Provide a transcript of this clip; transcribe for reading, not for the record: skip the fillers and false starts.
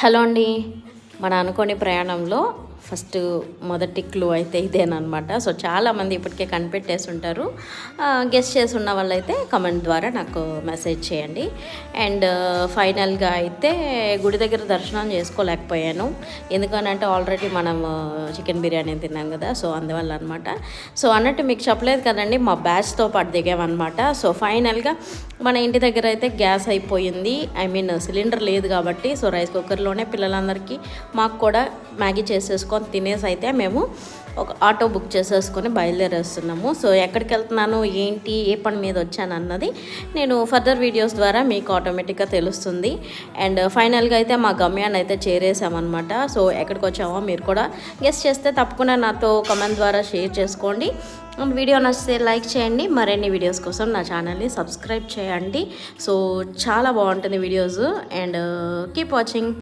Hello అండి. మన అనుకోని ప్రయాణంలో ఫస్ట్ మొదటి క్లూ అయితే ఇదేనమాట. సో చాలామంది ఇప్పటికే కనిపెట్టేసి ఉంటారు. గెస్ చేసి ఉన్న వాళ్ళైతే కమెంట్ ద్వారా నాకు మెసేజ్ చేయండి. అండ్ ఫైనల్గా అయితే గుడి దగ్గర దర్శనం చేసుకోలేకపోయాను. ఎందుకనంటే ఆల్రెడీ మనం చికెన్ బిర్యానీ తిన్నాం కదా, సో అందువల్ల అనమాట. సో అన్నట్టు మీకు చెప్పలేదు కదండి, మా బ్యాచ్తో పాటు దిగామన్నమాట. సో ఫైనల్గా మన ఇంటి దగ్గర అయితే గ్యాస్ అయిపోయింది. సిలిండర్ లేదు కాబట్టి సో రైస్ కుక్కర్లోనే పిల్లలందరికీ మాకు కూడా మ్యాగీ చేసేసుకొని తినేసి అయితే మేము ఒక ఆటో బుక్ చేసేసుకొని బయలుదేరేస్తున్నాము. సో ఎక్కడికి వెళ్తున్నాను, ఏంటి, ఏ పని మీద వచ్చాను అన్నది నేను ఫర్దర్ వీడియోస్ ద్వారా మీకు ఆటోమేటిక్గా తెలుస్తుంది. అండ్ ఫైనల్గా అయితే మా గమ్యాన్ని అయితే చేరేసామన్నమాట. సో ఎక్కడికి వచ్చామో మీరు కూడా గెస్ చేస్తే తప్పకుండా నాతో కమెంట్ ద్వారా షేర్ చేసుకోండి. వీడియో నచ్చితే లైక్ చేయండి. మరిన్ని వీడియోస్ కోసం నా ఛానల్ని సబ్స్క్రైబ్ చేయండి. సో చాలా బాగుంటుంది వీడియోస్. And keep watching.